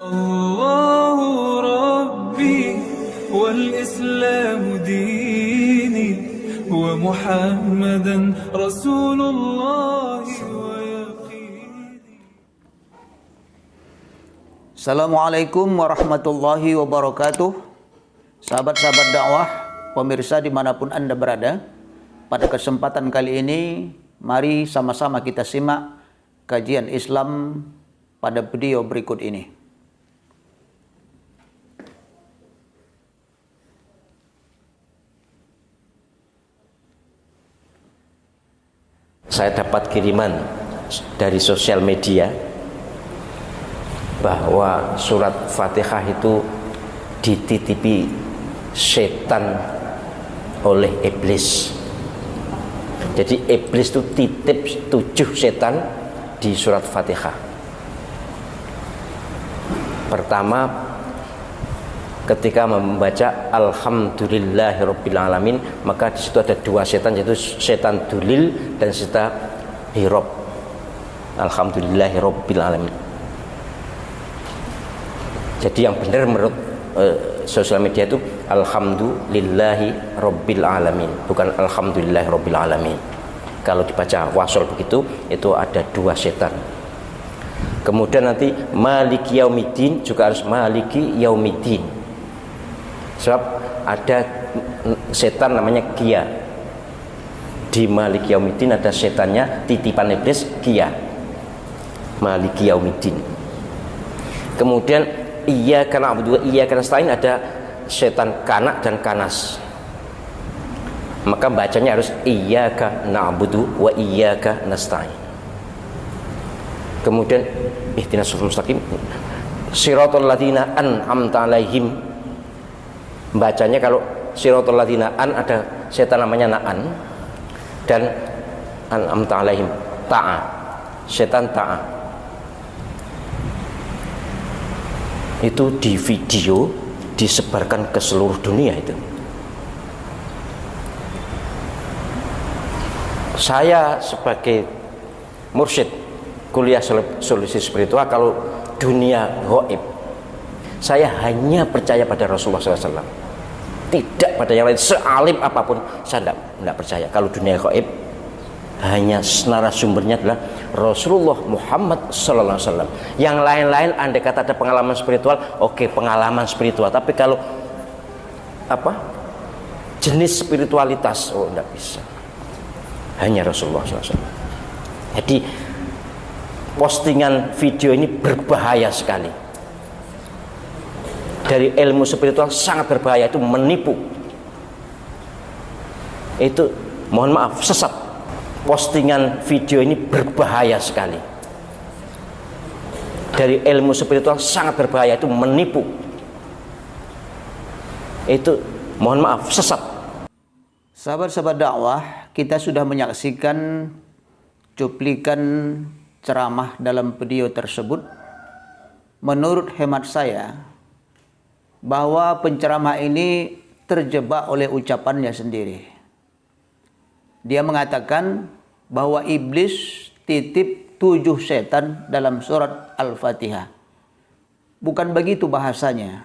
الله ربي والإسلام ديني ومحمدا رسول الله ويقيني. Assalamualaikum warahmatullahi wabarakatuh. Sahabat-sahabat dakwah, pemirsa dimanapun Anda berada, pada kesempatan kali ini mari sama-sama kita simak kajian Islam pada video berikut ini. Saya dapat kiriman dari sosial media bahwa surat Fatihah itu dititipi setan oleh iblis. Jadi iblis itu titip 7 setan di surat Fatihah. Pertama, ketika membaca Alhamdulillahirabbil alamin, maka di situ ada 2 setan, yaitu setan dulil dan setan hirob. Alhamdulillahirabbil alamin. Jadi yang benar menurut sosial media itu Alhamdulillahirabbil alamin, bukan Alhamdulillahirabbil alamin. Kalau dibaca wasol begitu, itu ada 2 setan. Kemudian nanti Maliki Yaumiddin juga harus Maliki Yaumiddin. Sebab ada setan namanya Kia. Di Maliki Yaumiddin ada setannya, titipan iblis Kia. Maliki Yaumiddin. Kemudian Iyyaka na'budu wa iyyaka nasta'in, ada setan Kanak dan Kanas. Maka bacanya harus Iyyaka na'budu wa iyyaka nasta'in. Kemudian ihdinas siratal mustaqim, siratal ladzina an'amta 'alaihim. Bacanya kalau siratal ladzina ada setan namanya Na'an, dan an'amta 'alaihim Ta'a, setan Ta'a. Itu di video disebarkan ke seluruh dunia itu. Saya sebagai mursyid kuliah solusi spiritual, kalau dunia gaib, saya hanya percaya pada Rasulullah SAW, tidak pada yang lain. Sealim apapun saya tidak percaya. Kalau dunia gaib, hanya narasumbernya adalah Rasulullah Muhammad Sallallahu Alaihi Wasallam. Yang lain-lain, andai kata ada pengalaman spiritual, oke, pengalaman spiritual. Tapi kalau jenis spiritualitas, tidak bisa. Hanya Rasulullah SAW. Jadi postingan video ini berbahaya sekali. Dari ilmu spiritual sangat berbahaya, itu menipu. Itu mohon maaf, sesat. Postingan video ini berbahaya sekali. Dari ilmu spiritual sangat berbahaya, itu menipu. Itu mohon maaf, sesat. Sahabat-sahabat dakwah, kita sudah menyaksikan cuplikan ceramah dalam video tersebut. Menurut hemat saya, bahwa penceramah ini terjebak oleh ucapannya sendiri. Dia mengatakan bahwa iblis titip 7 setan dalam surat Al-Fatihah. Bukan begitu bahasanya.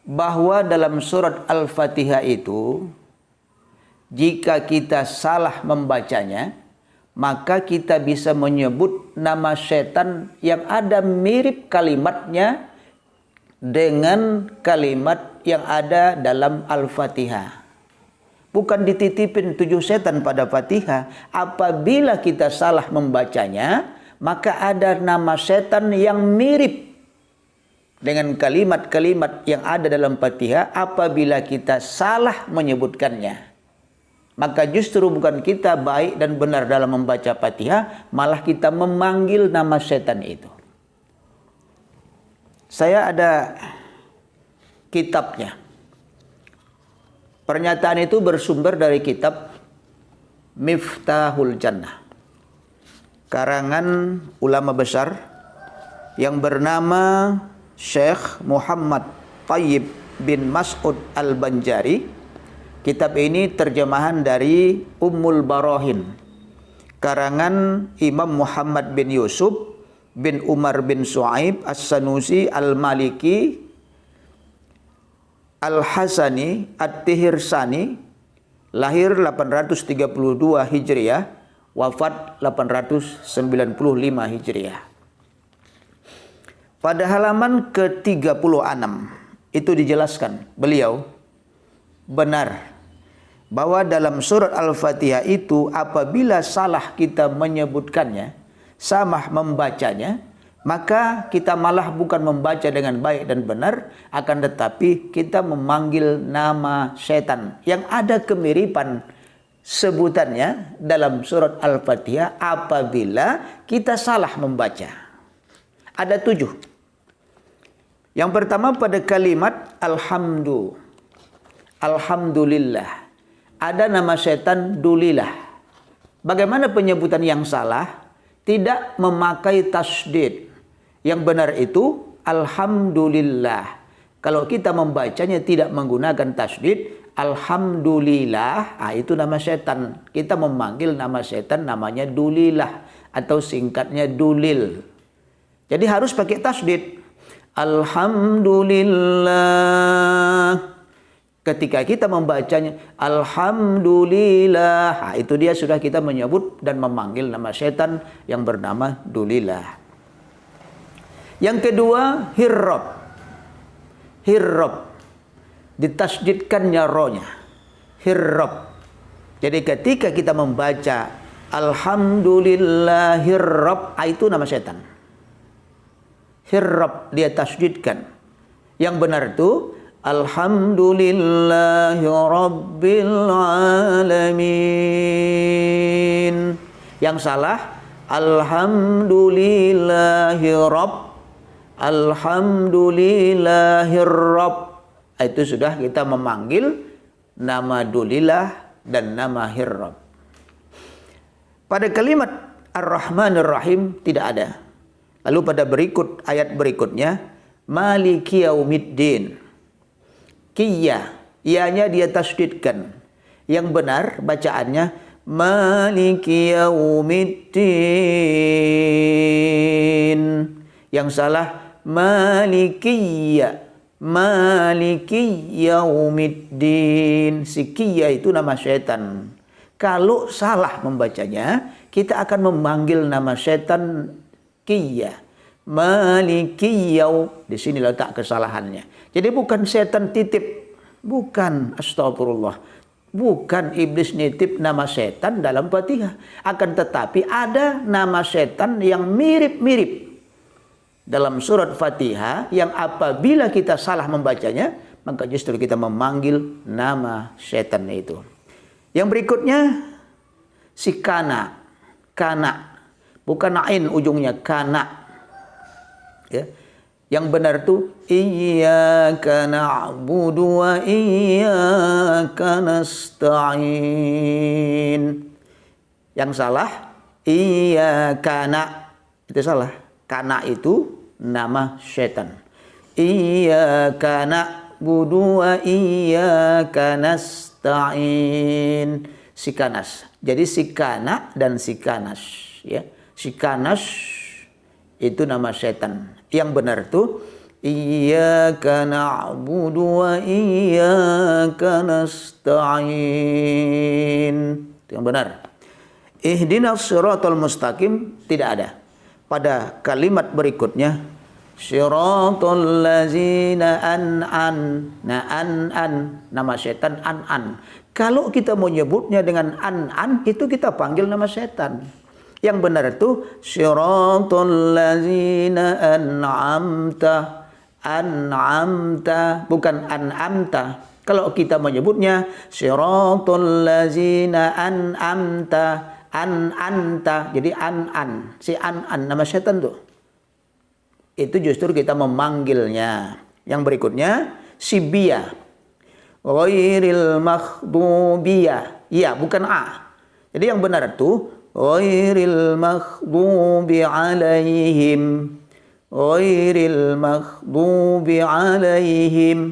Bahwa dalam surat Al-Fatihah itu, jika kita salah membacanya, maka kita bisa menyebut nama setan yang ada mirip kalimatnya dengan kalimat yang ada dalam Al-Fatihah. Bukan dititipin 7 setan pada Fatihah. Apabila kita salah membacanya, maka ada nama setan yang mirip dengan kalimat-kalimat yang ada dalam Fatihah. Apabila kita salah menyebutkannya, maka justru bukan kita baik dan benar dalam membaca Fatihah, malah kita memanggil nama setan itu. Saya ada kitabnya. Pernyataan itu bersumber dari kitab Miftahul Jannah, karangan ulama besar yang bernama Syekh Muhammad Thayyib bin Mas'ud Al-Banjari. Kitab ini terjemahan dari Ummul Barahin, karangan Imam Muhammad bin Yusuf bin Umar bin Su'aib As-Sanusi Al-Maliki Al-Hasani At-Tihirsani, lahir 832 Hijriah, wafat 895 Hijriah. Pada halaman ke-36 itu dijelaskan beliau benar bahwa dalam surat Al-Fatihah itu apabila salah kita menyebutkannya, salah membacanya, maka kita malah bukan membaca dengan baik dan benar, akan tetapi kita memanggil nama setan yang ada kemiripan sebutannya dalam surat Al-Fatihah apabila kita salah membaca. Ada 7. Yang pertama pada kalimat Alhamdulillah. Ada nama setan dulilah. Bagaimana penyebutan yang salah? Tidak memakai tasdid. Yang benar itu Alhamdulillah. Kalau kita membacanya tidak menggunakan tasdid, Alhamdulillah, itu nama setan. Kita memanggil nama setan namanya dulilah atau singkatnya dulil. Jadi harus pakai tasdid. Alhamdulillah. Ketika kita membacanya Alhamdulillah, itu dia sudah kita menyebut dan memanggil nama setan yang bernama dulilah. Yang kedua, hirrob. Ditasdidkannya rohnya. Hirrob. Jadi ketika kita membaca Alhamdulillahirrob, itu nama setan. Hirrob, dia tasdidkan. Yang benar itu Alhamdulillahi Rabbil Alamin. Yang salah Alhamdulillahi Rabb. Alhamdulillahi Rabb. Itu sudah kita memanggil nama dulilah dan nama hirrab. Pada kalimat Ar-Rahmanir Rahim tidak ada. Lalu pada ayat berikutnya Maliki Yaumiddin. Kiyya, ianya dia tasdidkan. Yang benar bacaannya Maliki Yaumiddin. Yang salah Malikiyya. Maliki Yaumiddin. Si Kiyya itu nama syaitan. Kalau salah membacanya, kita akan memanggil nama syaitan Kiyya. Maliki Yaum. Di sini letak kesalahannya. Jadi bukan setan titip, bukan, astagfirullah, bukan iblis nitip nama setan dalam Fatihah. Akan tetapi ada nama setan yang mirip-mirip dalam surat Fatihah yang apabila kita salah membacanya, maka justru kita memanggil nama setan itu. Yang berikutnya si kana, bukan ain ujungnya, kana. Ya. Yang benar itu iyyaka na'budu wa iyyaka nasta'in. Yang salah iyyaka na, itu salah. Kana itu nama syaitan. Iyyaka na'budu wa iyyaka nasta'in. Sikanas. Jadi sikana dan sikanas, ya. Sikanas itu nama syaitan. Yang benar itu iyyaka na'budu wa iyyaka nasta'in. Itu yang benar. Ihdinas siratal mustaqim tidak ada. Pada kalimat berikutnya siratal ladzina an'an. Nah, an nama setan an. Kalau kita mau nyebutnya dengan an itu kita panggil nama setan. Yang benar itu siratal ladzina an'amta, bukan an'amta. Kalau kita menyebutnya siratal ladzina an'amta, anta, jadi an. Si an nama setan tuh. Itu justru kita memanggilnya. Yang berikutnya si biya. Ghairil makhdubiyah. Iya, bukan a. Jadi yang benar itu ghairil maghdubi alaihim. Ghairil maghdubi alaihim.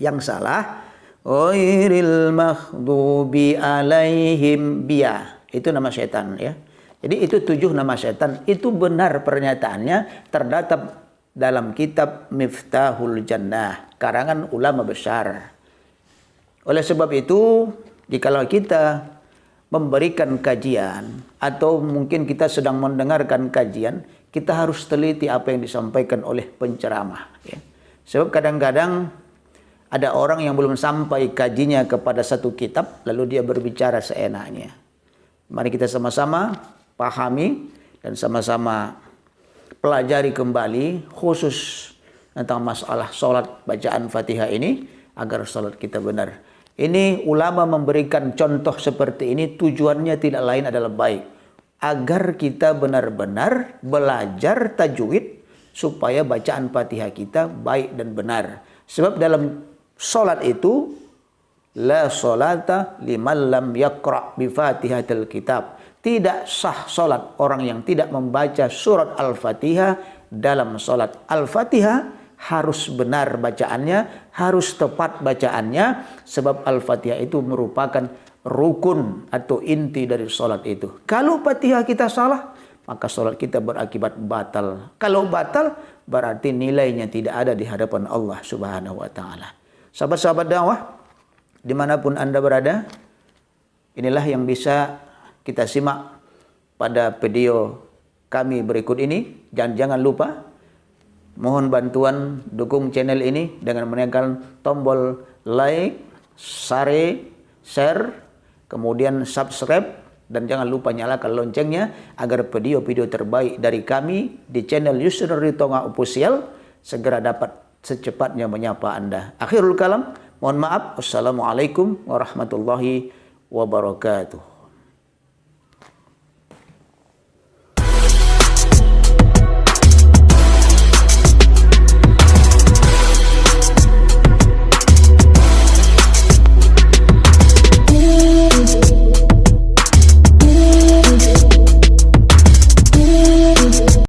Yang salah ghairil maghdubi alaihim biya. Itu nama setan, ya. Jadi itu 7 nama setan. Itu benar pernyataannya, terdapat dalam kitab Miftahul Jannah, karangan ulama besar. Oleh sebab itu, jikalau kita memberikan kajian atau mungkin kita sedang mendengarkan kajian, kita harus teliti apa yang disampaikan oleh penceramah. Ya. Sebab kadang-kadang ada orang yang belum sampai kajinya kepada satu kitab, lalu dia berbicara seenaknya. Mari kita sama-sama pahami dan sama-sama pelajari kembali khusus tentang masalah sholat bacaan Fatihah ini agar sholat kita benar. Ini ulama memberikan contoh seperti ini tujuannya tidak lain adalah baik. Agar kita benar-benar belajar tajwid supaya bacaan Fatihah kita baik dan benar. Sebab dalam sholat itu la sholata liman lam yaqra' bi Fatihatil kitab. Tidak sah sholat orang yang tidak membaca surat Al-Fatihah dalam sholat. Al-Fatihah harus benar bacaannya, harus tepat bacaannya, sebab Al-Fatihah itu merupakan rukun atau inti dari sholat itu. Kalau Fatihah kita salah, maka sholat kita berakibat batal. Kalau batal, berarti nilainya tidak ada di hadapan Allah Subhanahu wa Ta'ala. Sahabat-sahabat dakwah, dimanapun Anda berada, inilah yang bisa kita simak pada video kami berikut ini. Jangan lupa mohon bantuan dukung channel ini dengan menekan tombol like, share, kemudian subscribe, dan jangan lupa nyalakan loncengnya agar video-video terbaik dari kami di channel Yusri Tonga Official segera dapat secepatnya menyapa Anda. Akhirul kalam, mohon maaf. Wassalamualaikum warahmatullahi wabarakatuh.